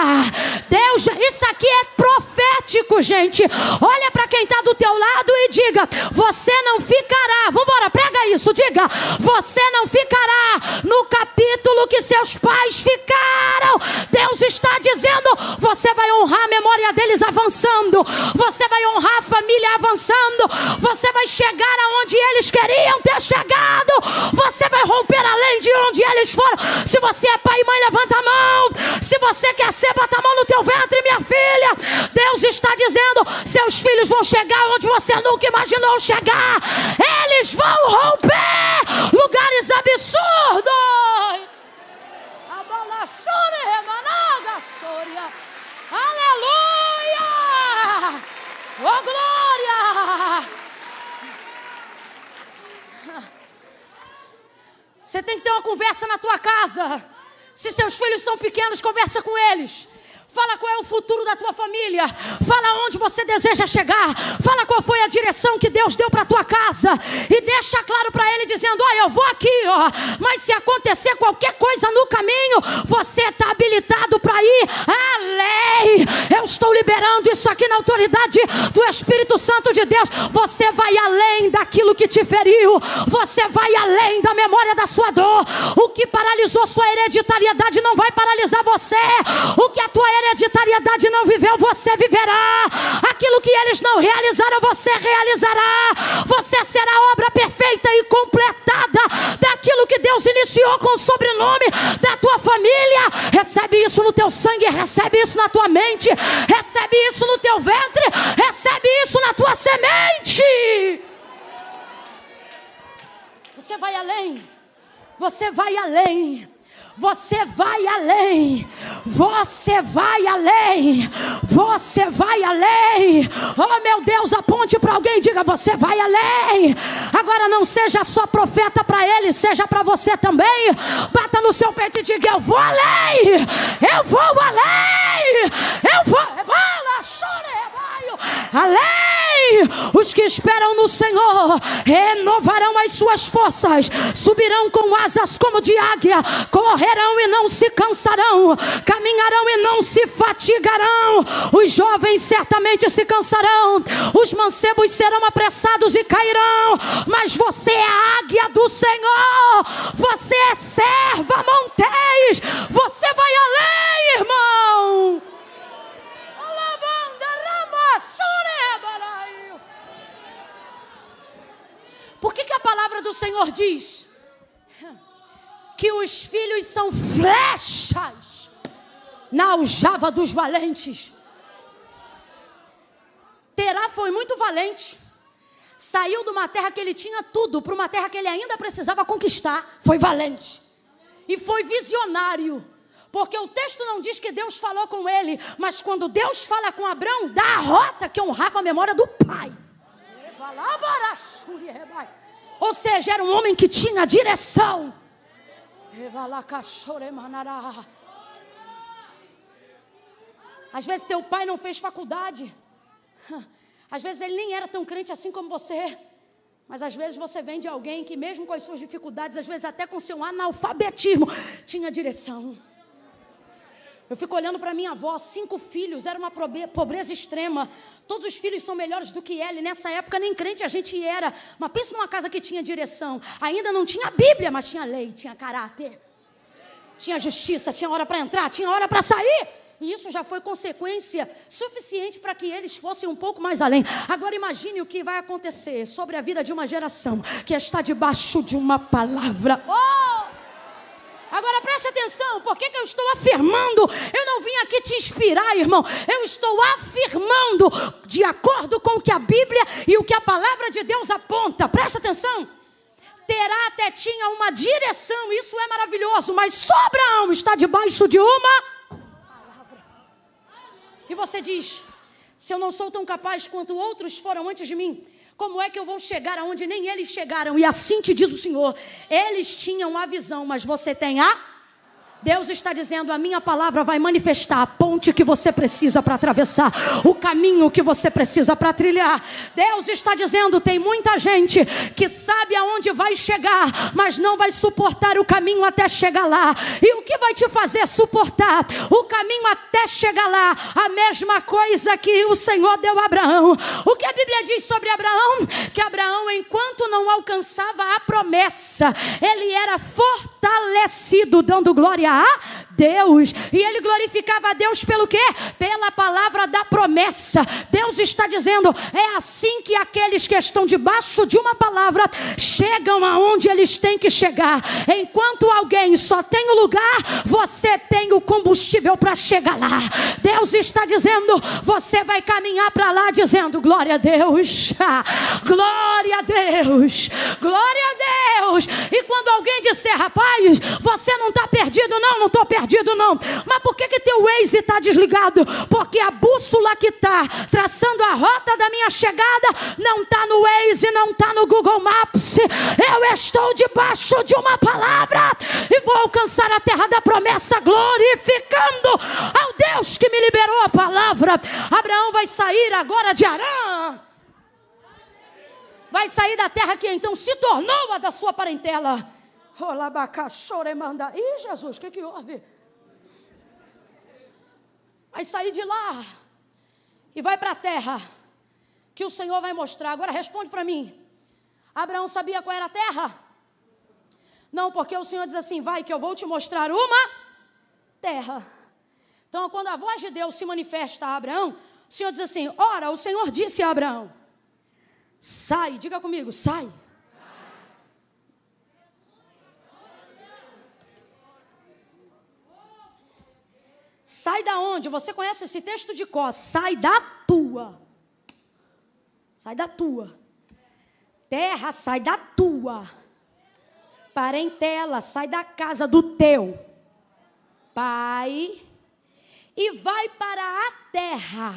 Deus, isso aqui é profético, gente. Olha para quem está do teu lado e diga: você não ficará. Vamos embora, prega isso, diga: você não ficará no capítulo que seus pais ficaram. Deus está dizendo: você vai honrar a memória deles avançando, você vai honrar a família avançando, você vai chegar aonde eles queriam ter chegado, você vai romper além de onde eles foram. Se você é pai e mãe, levanta a mão. Se você quer ser, bota a mão no teu ventre, minha filha. Deus está dizendo: seus filhos vão chegar onde você nunca imaginou chegar. Eles vão romper lugares absurdos. Aleluia! Oh, glória! Você tem que ter uma conversa na tua casa. Se seus filhos são pequenos, conversa com eles. Fala qual é o futuro da tua família. Fala onde você deseja chegar. Fala qual foi a direção que Deus deu para a tua casa. E deixa claro para ele dizendo: olha, eu vou aqui, ó, mas se acontecer qualquer coisa no caminho, você está habilitado para ir além. Eu estou liberando isso aqui na autoridade do Espírito Santo de Deus. Você vai além daquilo que te feriu. Você vai além da memória da sua dor. O que paralisou sua hereditariedade não vai paralisar você. O que a tua hereditariedade não viveu, você viverá. Aquilo que eles não realizaram, você realizará. Você será a obra perfeita e completada daquilo que Deus iniciou com o sobrenome da tua família. Recebe isso no teu sangue, recebe isso na tua mente, recebe isso no teu ventre, recebe isso na tua semente. Você vai além. Você vai além. Você vai além, você vai além, você vai além. Oh, meu Deus, aponte para alguém e diga: você vai além. Agora não seja só profeta para ele, seja para você também. Bata no seu peito e diga: eu vou além, eu vou além, eu vou além. Os que esperam no Senhor renovarão as suas forças, subirão com asas como de águia, correrão e não se cansarão, caminharão e não se fatigarão. Os jovens certamente se cansarão, os mancebos serão apressados e cairão, mas você é a águia do Senhor, você é serva montês, você vai além, irmão. Por que a palavra do Senhor diz que os filhos são flechas na aljava dos valentes? Terá foi muito valente. Saiu de uma terra que ele tinha tudo para uma terra que ele ainda precisava conquistar. Foi valente. E foi visionário. Porque o texto não diz que Deus falou com ele, mas quando Deus fala com Abrão, dá a rota que honrava a memória do pai. Ou seja, era um homem que tinha direção. Às vezes teu pai não fez faculdade. Às vezes ele nem era tão crente assim como você. Mas às vezes você vem de alguém que mesmo com as suas dificuldades, às vezes até com seu analfabetismo, tinha direção. Eu fico olhando para minha avó, 5 filhos, era uma pobreza extrema. Todos os filhos são melhores do que ela. E nessa época nem crente a gente era. Mas pensa numa casa que tinha direção. Ainda não tinha Bíblia, mas tinha lei, tinha caráter. Tinha justiça, tinha hora para entrar, tinha hora para sair. E isso já foi consequência suficiente para que eles fossem um pouco mais além. Agora imagine o que vai acontecer sobre a vida de uma geração que está debaixo de uma palavra. Agora preste atenção, por que eu estou afirmando? Eu não vim aqui te inspirar, irmão. Eu estou afirmando de acordo com o que a Bíblia e o que a palavra de Deus aponta. Preste atenção. Terá até tinha uma direção, isso é maravilhoso, mas só Abraão está debaixo de uma palavra. E você diz: se eu não sou tão capaz quanto outros foram antes de mim, como é que eu vou chegar aonde nem eles chegaram? E assim te diz o Senhor: eles tinham a visão, mas você tem a... Deus está dizendo: a minha palavra vai manifestar a ponte que você precisa para atravessar, o caminho que você precisa para trilhar. Deus está dizendo: tem muita gente que sabe aonde vai chegar, mas não vai suportar o caminho até chegar lá. E o que vai te fazer suportar o caminho até chegar lá? A mesma coisa que o Senhor deu a Abraão. O que a Bíblia diz sobre Abraão? Que Abraão, enquanto não alcançava a promessa, ele era fortalecido, dando glória a Deus. E ele glorificava a Deus pelo quê? Pela palavra da promessa. Deus está dizendo: é assim que aqueles que estão debaixo de uma palavra chegam aonde eles têm que chegar. Enquanto alguém só tem o lugar, você tem o combustível para chegar lá. Deus está dizendo: você vai caminhar para lá dizendo: glória a Deus, glória a Deus, glória a Deus. E quando alguém disser: rapaz, você não está perdido, não estou perdido não. Mas por que teu Waze está desligado? Porque a bússola que está traçando a rota da minha chegada não está no Waze, não está no Google Maps. Eu estou debaixo de uma palavra e vou alcançar a terra da promessa, glorificando ao Deus que me liberou a palavra. Abraão vai sair agora de Harã, vai sair da terra que então se tornou a da sua parentela. Ih, Jesus, o que houve? Vai sair de lá e vai para a terra que o Senhor vai mostrar. Agora responde para mim: Abraão sabia qual era a terra? Não, porque o Senhor diz assim: vai que eu vou te mostrar uma terra. Então, quando a voz de Deus se manifesta a Abraão, o Senhor diz assim: ora, o Senhor disse a Abraão: sai, diga comigo, sai. Sai da onde? Você conhece esse texto de cor? Sai da tua. Sai da tua. Terra, sai da tua. Parentela, sai da casa do teu pai e vai para a terra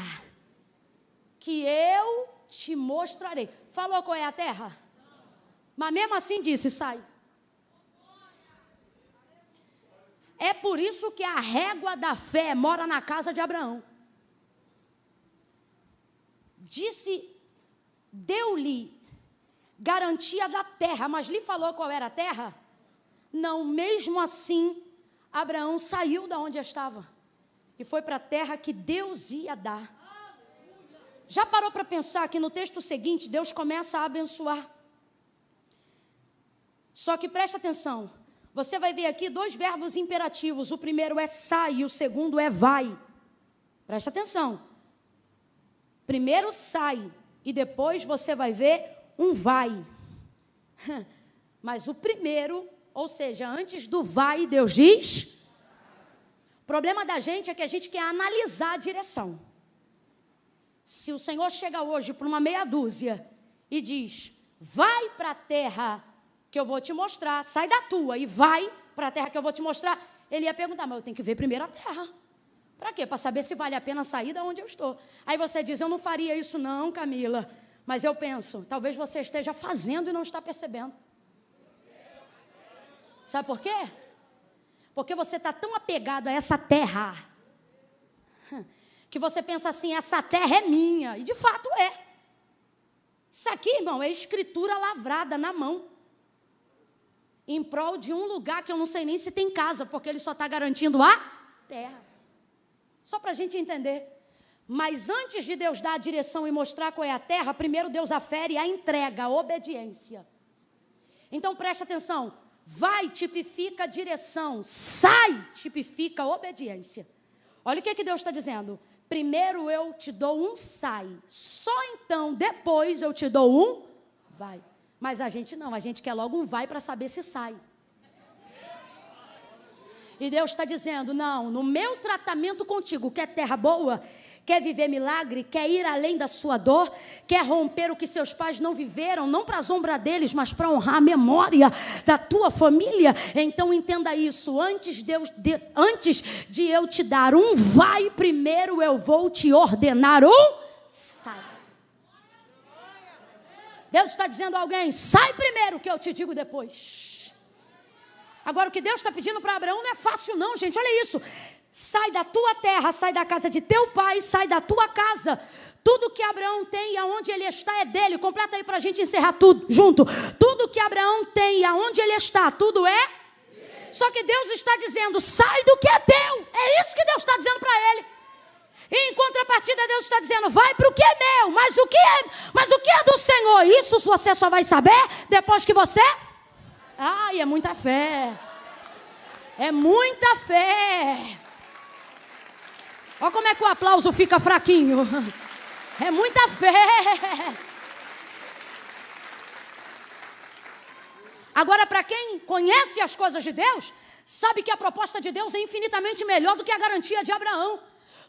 que eu te mostrarei. Falou qual é a terra? Mas mesmo assim disse: sai. É por isso que a régua da fé mora na casa de Abraão. Deu-lhe garantia da terra, mas lhe falou qual era a terra? Não, mesmo assim, Abraão saiu da onde estava e foi para a terra que Deus ia dar. Já parou para pensar que no texto seguinte, Deus começa a abençoar? Só que presta atenção. Você vai ver aqui dois verbos imperativos. O primeiro é sai e o segundo é vai. Presta atenção. Primeiro sai e depois você vai ver um vai. Mas o primeiro, ou seja, antes do vai, Deus diz. O problema da gente é que a gente quer analisar a direção. Se o Senhor chega hoje para uma meia dúzia e diz: vai para a terra que eu vou te mostrar, sai da tua e vai para a terra que eu vou te mostrar, ele ia perguntar: mas eu tenho que ver primeiro a terra. Para quê? Para saber se vale a pena sair da onde eu estou. Aí você diz: eu não faria isso não, Camila. Mas eu penso, talvez você esteja fazendo e não está percebendo. Sabe por quê? Porque você está tão apegado a essa terra, que você pensa assim: essa terra é minha. E de fato é. Isso aqui, irmão, é escritura lavrada na mão, em prol de um lugar que eu não sei nem se tem casa, porque ele só está garantindo a terra. Só para a gente entender. Mas antes de Deus dar a direção e mostrar qual é a terra, primeiro Deus afere a entrega, a obediência. Então preste atenção: vai tipifica direção, sai tipifica obediência. Olha o que Deus está dizendo: primeiro eu te dou um sai, só então depois eu te dou um vai. Mas a gente não, a gente quer logo um vai para saber se sai. E Deus está dizendo: não, no meu tratamento contigo, quer terra boa, quer viver milagre, quer ir além da sua dor, quer romper o que seus pais não viveram, não para a sombra deles, mas para honrar a memória da tua família, então entenda isso, antes de eu te dar um vai, primeiro eu vou te ordenar um sai. Deus está dizendo a alguém, sai primeiro que eu te digo depois. Agora o que Deus está pedindo para Abraão não é fácil não, gente, olha isso. Sai da tua terra, sai da casa de teu pai, sai da tua casa. Tudo que Abraão tem e aonde ele está é dele. Completa aí para a gente encerrar tudo junto. Tudo que Abraão tem e aonde ele está, tudo é? Só que Deus está dizendo, sai do que é teu. É isso que Deus está dizendo para ele. E em contrapartida Deus está dizendo, vai para o que é meu. Mas o que é do Senhor? Isso você só vai saber depois que você... Ai, é muita fé. É muita fé. Olha como é que o aplauso fica fraquinho. É muita fé. Agora, para quem conhece as coisas de Deus, sabe que a proposta de Deus é infinitamente melhor do que a garantia de Abraão.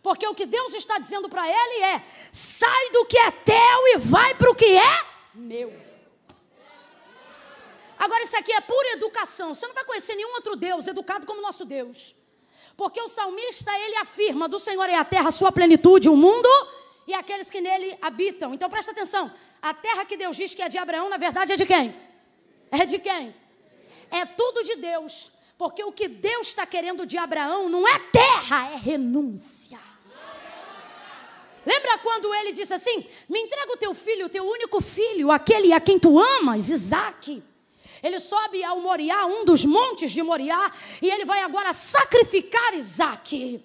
Porque o que Deus está dizendo para ele é, sai do que é teu e vai para o que é meu. Agora, isso aqui é pura educação. Você não vai conhecer nenhum outro Deus educado como o nosso Deus. Porque o salmista, ele afirma, do Senhor é a terra, a sua plenitude, o mundo e aqueles que nele habitam. Então presta atenção, a terra que Deus diz que é de Abraão, na verdade é de quem? É de quem? É tudo de Deus. Porque o que Deus está querendo de Abraão não é terra, é renúncia. Lembra quando ele disse assim, me entrega o teu filho, o teu único filho, aquele a quem tu amas, Isaque. Ele sobe ao Moriá, um dos montes de Moriá, e ele vai agora sacrificar Isaque.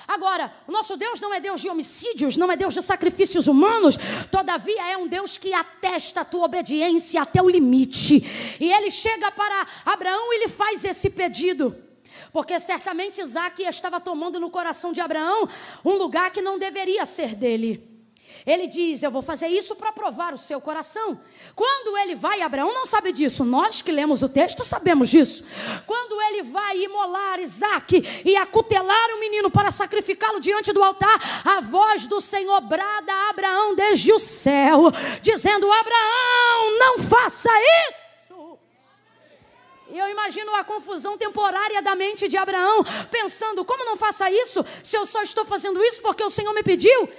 Agora, o nosso Deus não é Deus de homicídios, não é Deus de sacrifícios humanos, todavia é um Deus que atesta a tua obediência até o limite. E ele chega para Abraão e lhe faz esse pedido, porque certamente Isaque estava tomando no coração de Abraão um lugar que não deveria ser dele. Ele diz, eu vou fazer isso para provar o seu coração. Quando ele vai, Abraão não sabe disso. Nós que lemos o texto sabemos disso. Quando ele vai imolar Isaque e acutelar o menino para sacrificá-lo diante do altar, a voz do Senhor brada a Abraão desde o céu, dizendo, Abraão, não faça isso. E eu imagino a confusão temporária da mente de Abraão, pensando, como não faça isso, se eu só estou fazendo isso porque o Senhor me pediu?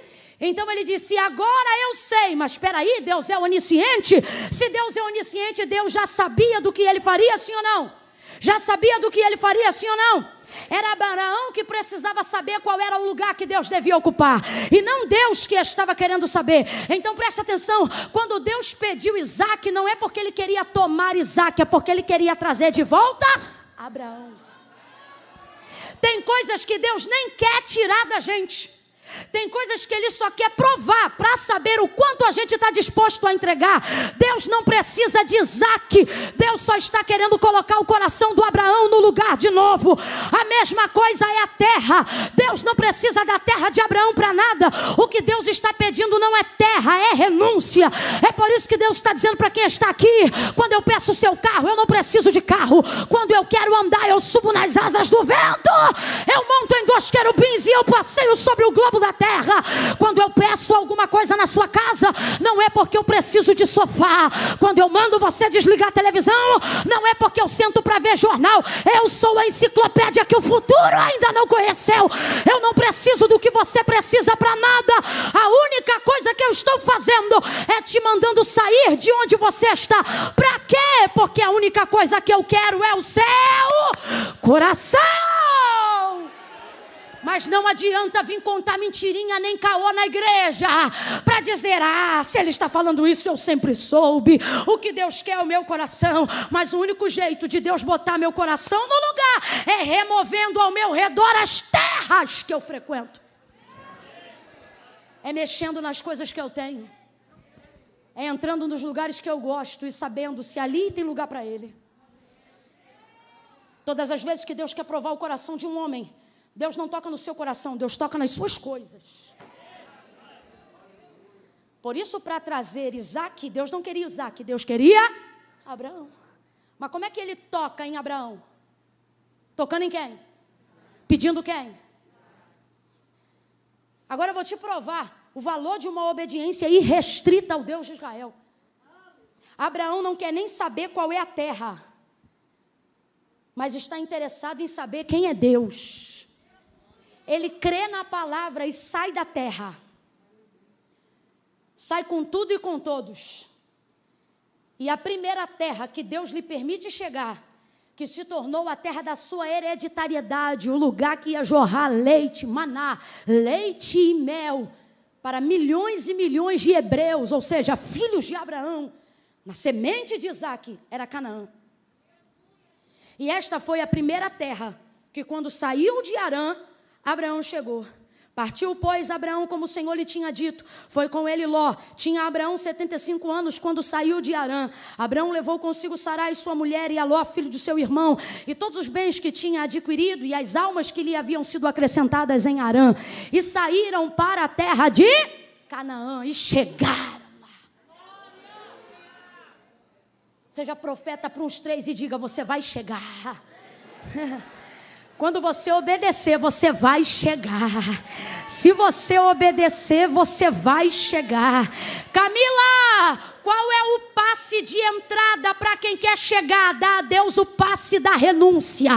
Então ele disse, agora eu sei, mas espera aí, Deus é onisciente? Se Deus é onisciente, Deus já sabia do que ele faria, sim ou não? Já sabia do que ele faria, sim ou não? Era Abraão que precisava saber qual era o lugar que Deus devia ocupar, e não Deus que estava querendo saber. Então preste atenção, quando Deus pediu Isaque, não é porque ele queria tomar Isaque, é porque ele queria trazer de volta Abraão. Tem coisas que Deus nem quer tirar da gente. Tem coisas que Ele só quer provar para saber o quanto a gente está disposto a entregar. Deus não precisa de Isaque. Deus só está querendo colocar o coração do Abraão no lugar de novo. A mesma coisa é a terra. Deus não precisa da terra de Abraão para nada. O que Deus está pedindo não é terra, é renúncia. É por isso que Deus está dizendo para quem está aqui, quando eu peço o seu carro, eu não preciso de carro. Quando eu quero andar, eu subo nas asas do vento. Eu monto em 2 querubins e eu passeio sobre o globo da terra. Quando eu peço alguma coisa na sua casa, não é porque eu preciso de sofá. Quando eu mando você desligar a televisão, não é porque eu sento para ver jornal. Eu sou a enciclopédia que o futuro ainda não conheceu. Eu não preciso do que você precisa para nada. A única coisa que eu estou fazendo é te mandando sair de onde você está. Para quê? Porque a única coisa que eu quero é o seu coração. Mas não adianta vir contar mentirinha nem caô na igreja para dizer, se ele está falando isso, eu sempre soube. O que Deus quer é o meu coração. Mas o único jeito de Deus botar meu coração no lugar é removendo ao meu redor as terras que eu frequento. É mexendo nas coisas que eu tenho. É entrando nos lugares que eu gosto e sabendo se ali tem lugar para Ele. Todas as vezes que Deus quer provar o coração de um homem, Deus não toca no seu coração, Deus toca nas suas coisas. Por isso, para trazer Isaque, Deus não queria Isaque, Deus queria Abraão. Mas como é que Ele toca em Abraão? Tocando em quem? Pedindo quem? Agora eu vou te provar o valor de uma obediência irrestrita ao Deus de Israel. Abraão não quer nem saber qual é a terra, mas está interessado em saber quem é Deus. Ele crê na palavra e sai da terra. Sai com tudo e com todos. E a primeira terra que Deus lhe permite chegar, que se tornou a terra da sua hereditariedade, o lugar que ia jorrar leite, maná, leite e mel, para milhões e milhões de hebreus, ou seja, filhos de Abraão, na semente de Isaque, era Canaã. E esta foi a primeira terra, que quando saiu de Harã, Abraão chegou. Partiu, pois, Abraão como o Senhor lhe tinha dito. Foi com ele Ló. Tinha Abraão 75 anos quando saiu de Harã. Abraão levou consigo Sarai, sua mulher, e a Ló, filho de seu irmão, e todos os bens que tinha adquirido, e as almas que lhe haviam sido acrescentadas em Harã. E saíram para a terra de Canaã, e chegaram lá. Seja profeta para uns 3 e diga, você vai chegar. Quando você obedecer, você vai chegar. Se você obedecer, você vai chegar. Camila, qual é o passe de entrada para quem quer chegar? Dá a Deus o passe da renúncia.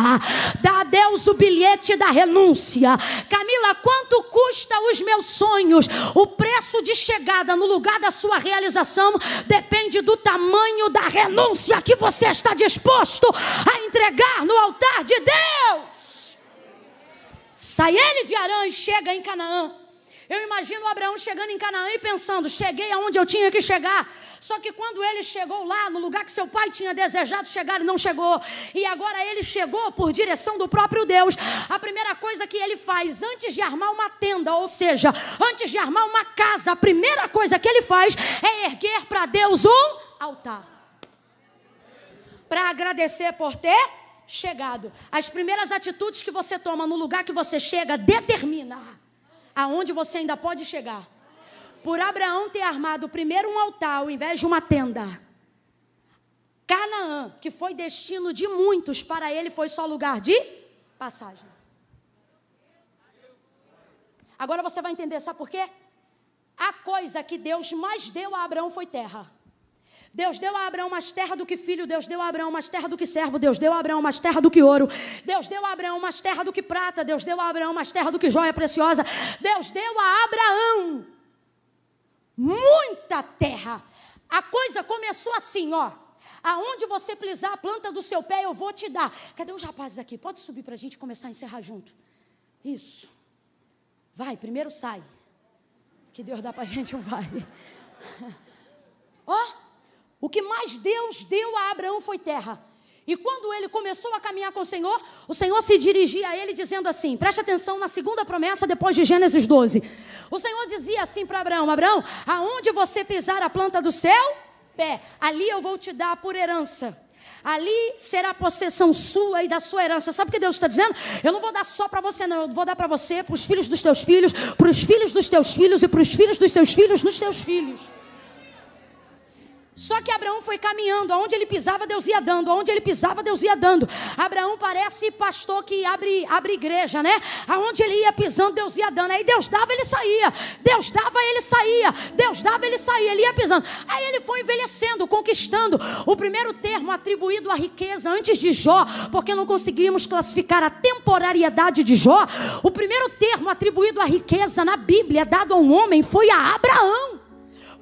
Dá a Deus o bilhete da renúncia. Camila, quanto custa os meus sonhos? O preço de chegada no lugar da sua realização depende do tamanho da renúncia que você está disposto a entregar no altar de Deus. Sai ele de Harã e chega em Canaã. Eu imagino Abraão chegando em Canaã e pensando, cheguei aonde eu tinha que chegar. Só que quando ele chegou lá, no lugar que seu pai tinha desejado chegar, ele não chegou. E agora ele chegou por direção do próprio Deus. A primeira coisa que ele faz, antes de armar uma tenda, ou seja, antes de armar uma casa, a primeira coisa que ele faz é erguer para Deus um altar. Para agradecer por ter chegado. As primeiras atitudes que você toma no lugar que você chega determina aonde você ainda pode chegar. Por Abraão ter armado primeiro um altar ao invés de uma tenda, Canaã, que foi destino de muitos, para ele foi só lugar de passagem. Agora você vai entender, sabe por quê? A coisa que Deus mais deu a Abraão foi terra. Deus deu a Abraão mais terra do que filho, Deus deu a Abraão mais terra do que servo, Deus deu a Abraão mais terra do que ouro, Deus deu a Abraão mais terra do que prata, Deus deu a Abraão mais terra do que joia preciosa, Deus deu a Abraão muita terra. A coisa começou assim, ó, aonde você pisar a planta do seu pé eu vou te dar. Cadê os rapazes aqui? Pode subir para a gente começar a encerrar junto. Isso. Vai, primeiro sai, que Deus dá para a gente um vai. Ó. O que mais Deus deu a Abraão foi terra. E quando ele começou a caminhar com o Senhor se dirigia a ele dizendo assim, preste atenção na segunda promessa depois de Gênesis 12. O Senhor dizia assim para Abraão, Abraão, aonde você pisar a planta do seu pé, ali eu vou te dar por herança. Ali será possessão sua e da sua herança. Sabe o que Deus está dizendo? Eu não vou dar só para você não, eu vou dar para você, para os filhos dos teus filhos, para os filhos dos teus filhos e para os filhos dos seus filhos nos seus filhos. Só que Abraão foi caminhando, aonde ele pisava Deus ia dando, aonde ele pisava Deus ia dando. Abraão parece pastor que abre igreja, né? Aonde ele ia pisando Deus ia dando, aí Deus dava ele saía, Deus dava ele saía, Deus dava ele saía, ele ia pisando. Aí ele foi envelhecendo, conquistando. O primeiro termo atribuído à riqueza antes de Jó, porque não conseguimos classificar a temporariedade de Jó. O primeiro termo atribuído à riqueza na Bíblia dado a um homem foi a Abraão.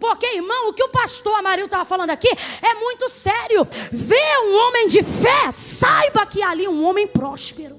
Porque, irmão, o que o pastor Amarildo estava falando aqui é muito sério. Vê um homem de fé, saiba que há ali um homem próspero.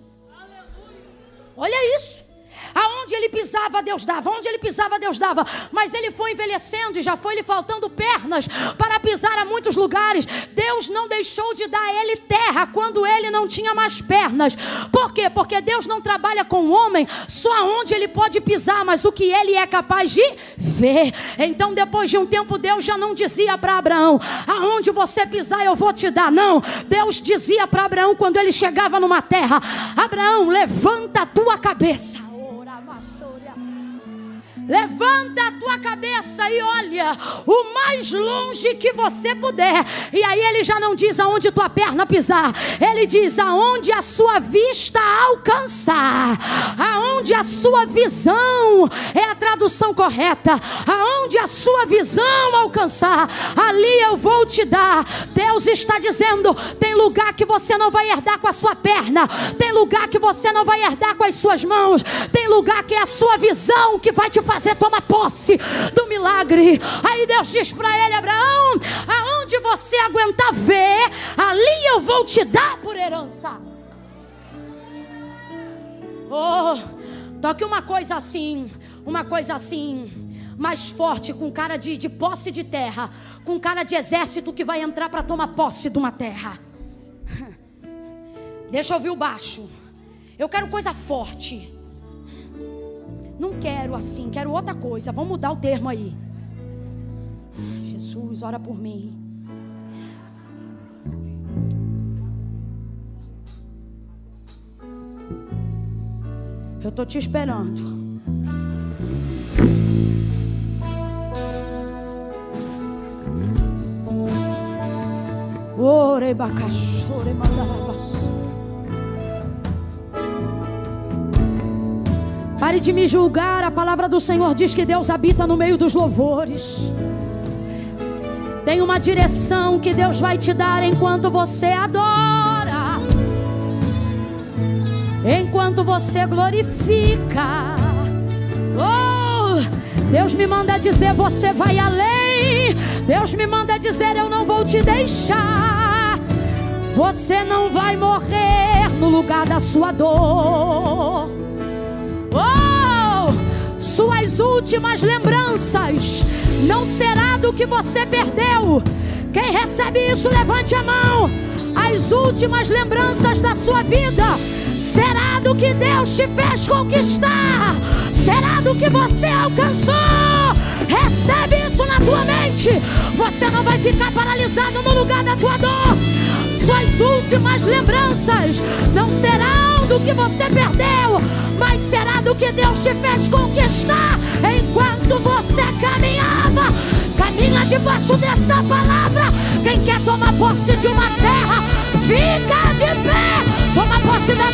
Olha isso. Aonde ele pisava, Deus dava. Onde ele pisava, Deus dava. Mas ele foi envelhecendo e já foi lhe faltando pernas para pisar a muitos lugares. Deus não deixou de dar a ele terra quando ele não tinha mais pernas. Por quê? Porque Deus não trabalha com o homem só onde ele pode pisar, mas o que ele é capaz de ver. Então, depois de um tempo, Deus já não dizia para Abraão, aonde você pisar eu vou te dar. Não, Deus dizia para Abraão quando ele chegava numa terra, Abraão, levanta a tua cabeça. Levanta a tua cabeça e olha o mais longe que você puder. E aí ele já não diz aonde tua perna pisar. Ele diz aonde a sua vista alcançar. Aonde a sua visão, é a tradução correta. Aonde a sua visão alcançar, ali eu vou te dar. Deus está dizendo, tem lugar que você não vai herdar com a sua perna. Tem lugar que você não vai herdar com as suas mãos. Tem lugar que é a sua visão que vai te fazer tomar posse do milagre. Aí Deus diz para ele: Abraão, aonde você aguentar ver, ali eu vou te dar por herança. Oh, toque uma coisa assim, mais forte, com cara de posse de terra, com cara de exército que vai entrar para tomar posse de uma terra. Deixa eu ouvir o baixo. Eu quero coisa forte. Não quero assim, quero outra coisa. Vamos mudar o termo aí. Jesus, ora por mim. Eu estou te esperando. Ore bacachore mandaravas. Pare de me julgar. A palavra do Senhor diz que Deus habita no meio dos louvores. Tem uma direção que Deus vai te dar enquanto você adora, enquanto você glorifica. Oh, Deus me manda dizer: você vai além. Deus me manda dizer: eu não vou te deixar. Você não vai morrer no lugar da sua dor. Oh, suas últimas lembranças não será do que você perdeu. Quem recebe isso, levante a mão. As últimas lembranças da sua vida será do que Deus te fez conquistar. Será do que você alcançou. Recebe isso na tua mente. Você não vai ficar paralisado no lugar da tua dor. Suas últimas lembranças não serão do que você perdeu, mas será do que Deus te fez conquistar enquanto você caminhava. Caminha debaixo dessa palavra. Quem quer tomar posse de uma terra, fica de pé. Toma posse da